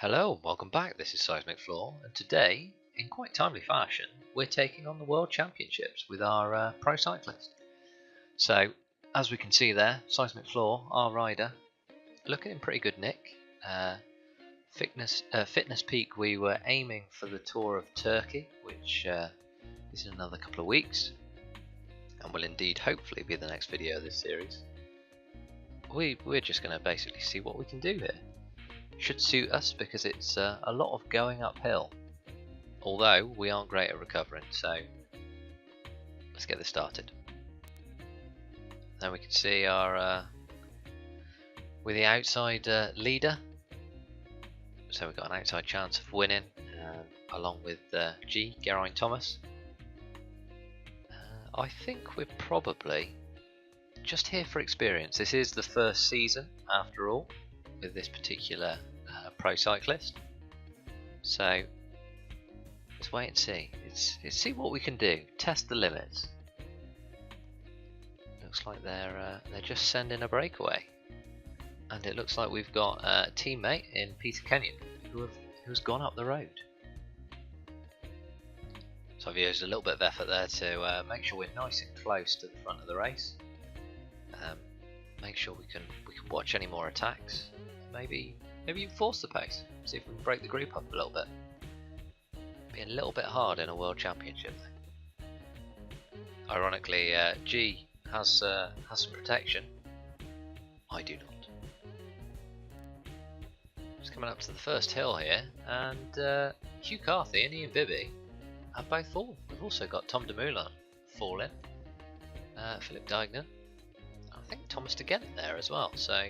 Hello and welcome back, this is Seismic Floor, and today, in quite timely fashion, we're taking on the World Championships with our Pro Cyclist. So, as we can see there, Seismic Floor, our rider, looking in pretty good nick. Fitness peak, we were aiming for the Tour of Turkey, which is in another couple of weeks, and will indeed hopefully be the next video of this series. We're just going to basically see what we can do here. Should suit us because it's a lot of going uphill, although we aren't great at recovering, so let's get this started. Then we can see our we're the outside leader, so we've got an outside chance of winning, along with G. Geraint Thomas. I think we're probably just here for experience. This is the first season after all with this particular Pro Cyclist, so let's wait and see. Let's see what we can do. Test the limits. Looks like they're just sending a breakaway, and it looks like we've got a teammate in Peter Kenyon who's gone up the road. So I've used a little bit of effort there to make sure we're nice and close to the front of the race. Make sure we can watch any more attacks. Maybe even force the pace. See if we can break the group up a little bit. Be a little bit hard in a World Championship. Ironically, G has some protection. I do not. Just coming up to the first hill here, and Hugh Carthy and Ian Bibby have both fallen. We've also got Tom Dumoulin falling. Philip Dignan. I think Thomas de Gent there as well. So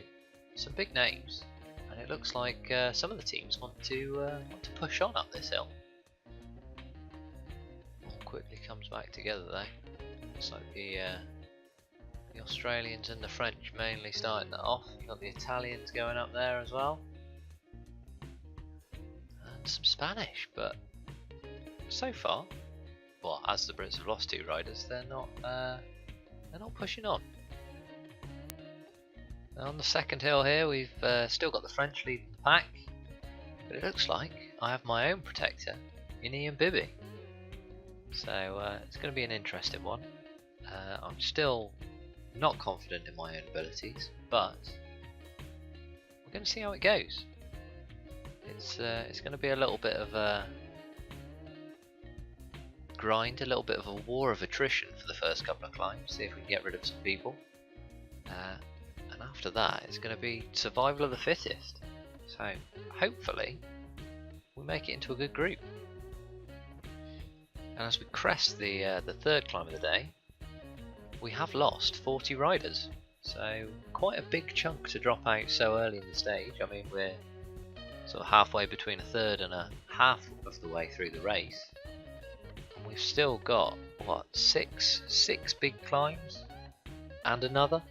some big names. And it looks like some of the teams want to push on up this hill. All quickly comes back together though. Looks like the Australians and the French mainly starting that off. You've got the Italians going up there as well, and some Spanish. But so far, well, as the Brits have lost two riders, they're not pushing on. On the second hill here, we've still got the French leading the pack, but it looks like I have my own protector in Ian Bibby. So it's going to be an interesting one. I'm still not confident in my own abilities, but we're going to see how it goes. It's going to be a little bit of a grind, a little bit of a war of attrition for the first couple of climbs. See if we can get rid of some people. And after that, it's going to be survival of the fittest. So hopefully we make it into a good group. And as we crest the third climb of the day, we have lost 40 riders. So quite a big chunk to drop out so early in the stage. I mean, we're sort of halfway between a third and a half of the way through the race. And we've still got, what, six big climbs and another.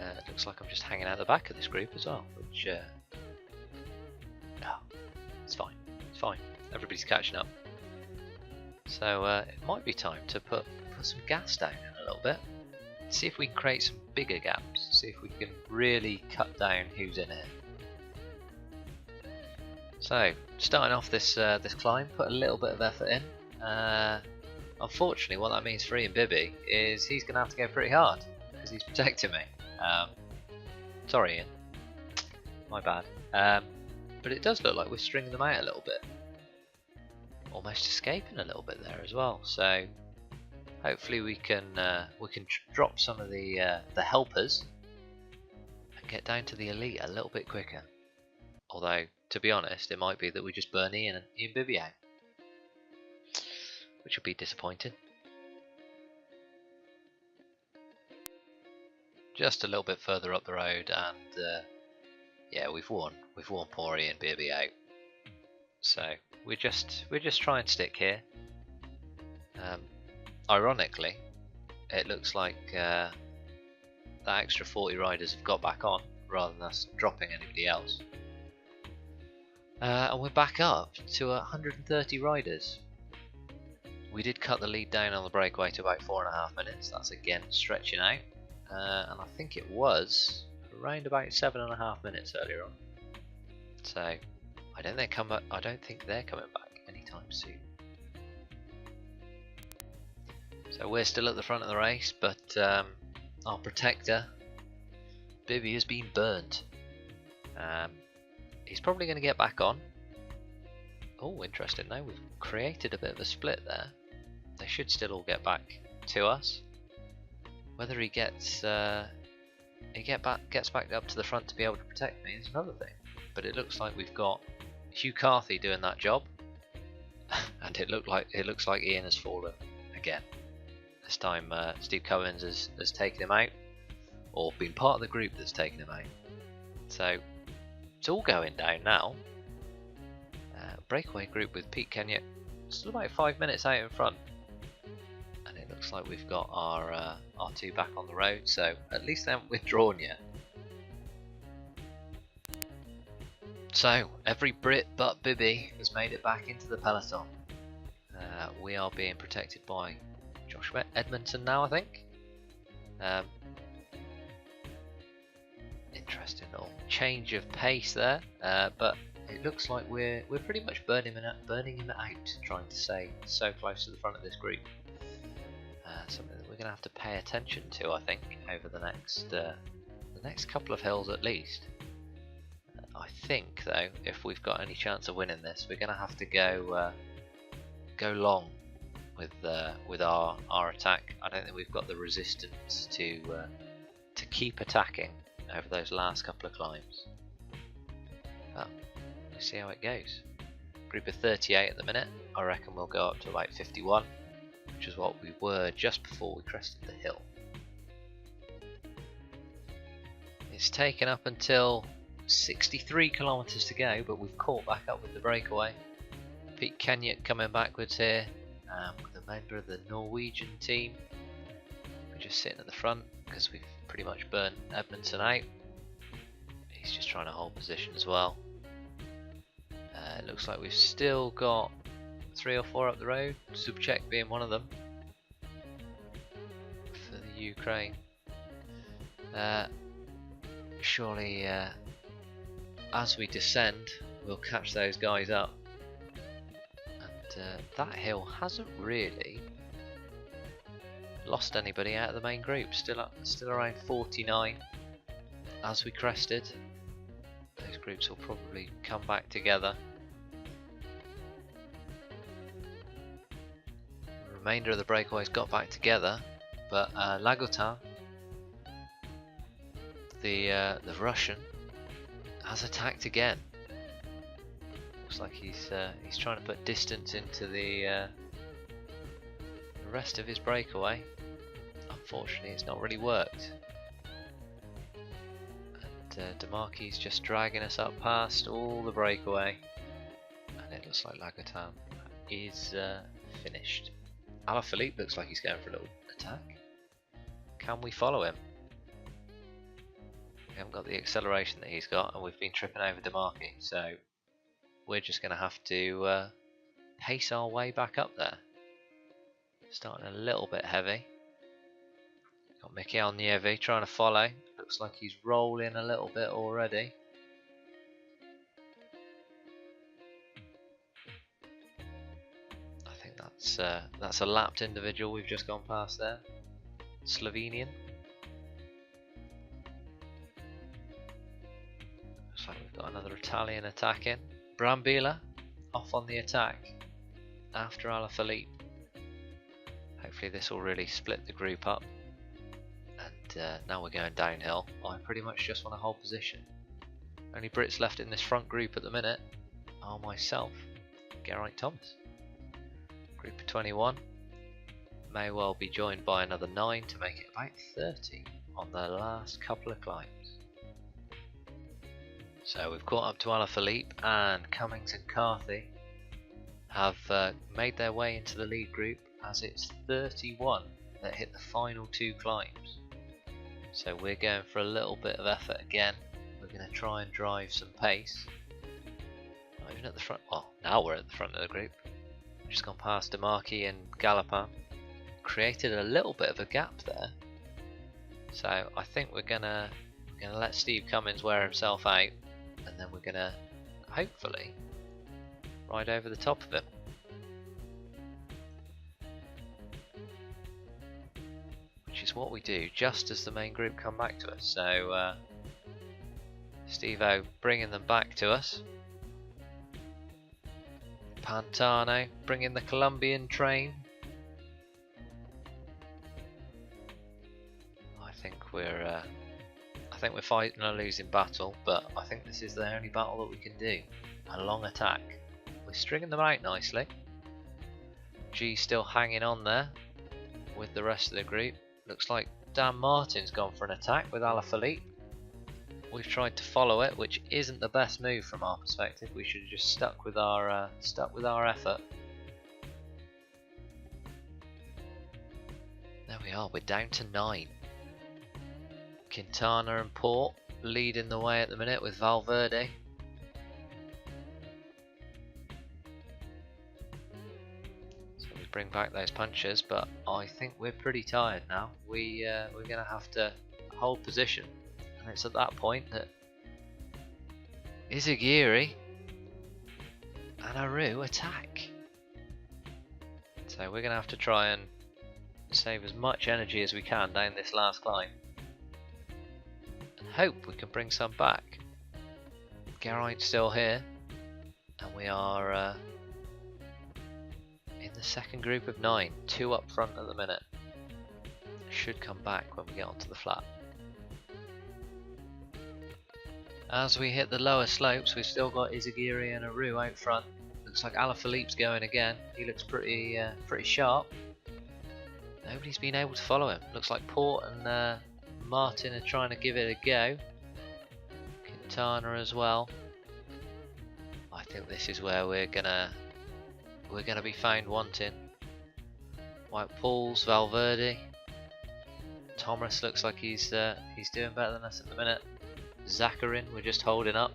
It looks like I'm just hanging out the back of this group as well, which no, it's fine. It's fine. Everybody's catching up. So it might be time to put some gas down in a little bit. See if we can create some bigger gaps. See if we can really cut down who's in here. So starting off this climb, put a little bit of effort in. Unfortunately, what that means for Ian Bibby is he's going to have to go pretty hard because he's protecting me. Sorry Ian, my bad. But it does look like we're stringing them out a little bit. Almost escaping a little bit there as well. So hopefully we can drop some of the helpers and get down to the elite a little bit quicker. Although, to be honest, it might be that we just burn Ian Bibby out, which would be disappointing. Just a little bit further up the road, and yeah, we've won poor Ian Bibby out. So we're just trying to stick here. Ironically, it looks like that extra 40 riders have got back on rather than us dropping anybody else. And we're back up to 130 riders. We did cut the lead down on the breakaway to about 4.5 minutes. That's again stretching out. And I think it was around about 7.5 minutes earlier on. So I don't think they're coming back anytime soon. So we're still at the front of the race, but our protector Bibby has been burnt. He's probably going to get back on. Oh, interesting. Now we've created a bit of a split there. They should still all get back to us. Whether he gets back up to the front to be able to protect me is another thing. But it looks like we've got Hugh Carthy doing that job, and it looks like Ian has fallen again. This time Steve Cummins has taken him out, or been part of the group that's taken him out. So it's all going down now. Breakaway group with Pete Kenyon still about 5 minutes out in front, and it looks like we've got our two back on the road. So at least they haven't withdrawn yet. So every Brit but Bibby has made it back into the peloton. We are being protected by Josh Edmondson now, I think. Interesting little change of pace there, but it looks like we're pretty much burning him out, trying to stay so close to the front of this group. Something that we're going to have to pay attention to, I think, over the next couple of hills at least. I think, though, if we've got any chance of winning this, we're going to have to go long with our attack. I don't think we've got the resistance to keep attacking over those last couple of climbs. Well, we'll see how it goes. Group of 38 at the minute. I reckon we'll go up to about 51, which is what we were just before we crested the hill. It's taken up until 63 kilometers to go, but we've caught back up with the breakaway. Pete Kenyon coming backwards here, with a member of the Norwegian team. We're just sitting at the front because we've pretty much burnt Edmondson out. He's just trying to hold position as well. It looks like we've still got 3 or 4 up the road, Zubček being one of them for the Ukraine. Surely as we descend we'll catch those guys up, and that hill hasn't really lost anybody out of the main group. Still around 49 as we crested. Those groups will probably come back together. The remainder of the breakaways got back together, but Lagotin, the Russian, has attacked again. Looks like he's trying to put distance into the rest of his breakaway. Unfortunately, it's not really worked. And Demarqui's just dragging us up past all the breakaway, and it looks like Lagotin is finished. Alaphilippe looks like he's going for a little attack. Can we follow him? We haven't got the acceleration that he's got, and we've been tripping over Demarqui, so we're just going to have to pace our way back up there. Starting a little bit heavy. Got Mikhail Nievi trying to follow. Looks like he's rolling a little bit already. I think that's a lapped individual we've just gone past there. Slovenian. Looks like we've got another Italian attacking. Brambilla off on the attack after Alaphilippe. Hopefully this will really split the group up. And now we're going downhill. I pretty much just want to hold position. Only Brits left in this front group at the minute are myself, Geraint Thomas. Group of 21 may well be joined by another 9 to make it about 30 on the last couple of climbs. So we've caught up to Alaphilippe, and Cummings and Carthy have made their way into the lead group, as it's 31 that hit the final 2 climbs. So we're going for a little bit of effort again. We're going to try and drive some pace. Not even at the front. Well, now we're at the front of the group. Just gone past Demarqui and Galopin. Created a little bit of a gap there. So I think we're gonna let Steve Cummins wear himself out, and then we're gonna hopefully ride over the top of him. Which is what we do just as the main group come back to us. So Steve-O bringing them back to us. Pantano bringing the Colombian train. I think we're fighting a losing battle, but I think this is the only battle that we can do. A long attack. We're stringing them out nicely. G still hanging on there with the rest of the group. Looks like Dan Martin's gone for an attack with Alaphilippe. We've tried to follow it, which isn't the best move from our perspective. We should have just stuck with our effort. There we are. We're down to 9. Quintana and Port leading the way at the minute with Valverde. So we bring back those punches, but I think we're pretty tired now. We're going to have to hold position. And it's at that point that Izagiri and Aru attack. So we're going to have to try and save as much energy as we can down this last climb. And hope we can bring some back. Geraint's still here. And we are in the second group of 9. 2 up front at the minute. Should come back when we get onto the flat. As we hit the lower slopes, we've still got Izagiri and Aru out front. Looks like Alaphilippe's going again. He looks pretty sharp. Nobody's been able to follow him. Looks like Port and Martin are trying to give it a go. Quintana as well. I think this is where we're gonna be found wanting. White Pauls, Valverde. Thomas looks like he's doing better than us at the minute. Zakharin, we're just holding up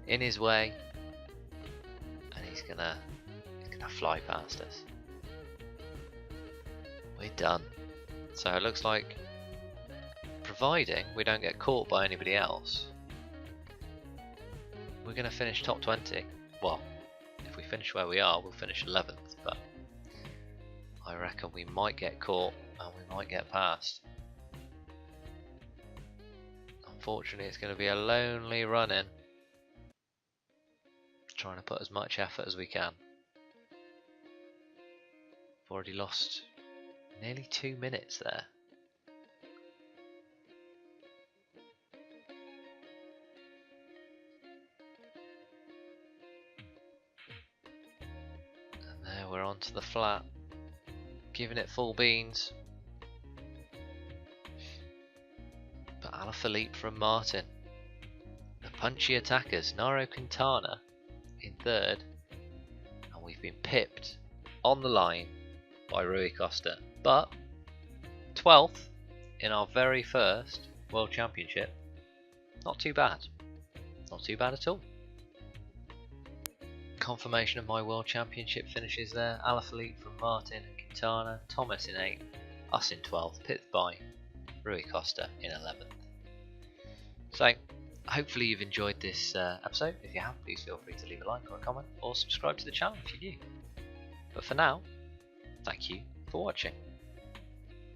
in his way, and he's gonna fly past us. We're done. So it looks like, providing we don't get caught by anybody else, we're gonna finish top 20. Well, if we finish where we are, we'll finish 11th, but I reckon we might get caught and we might get past. Unfortunately, it's going to be a lonely run in. Trying to put as much effort as we can. We've already lost nearly 2 minutes there. And there we're onto the flat. Giving it full beans. But Alaphilippe from Martin. The punchy attackers, Nairo Quintana in 3rd, and we've been pipped on the line by Rui Costa. But 12th in our very first World Championship. Not too bad. Not too bad at all. Confirmation of my World Championship finishes there. Alaphilippe from Martin and Quintana, Thomas in 8th, us in 12th, pipped by Rui Costa in 11th. So, hopefully you've enjoyed this episode. If you have, please feel free to leave a like or a comment, or subscribe to the channel if you're new. But for now, thank you for watching.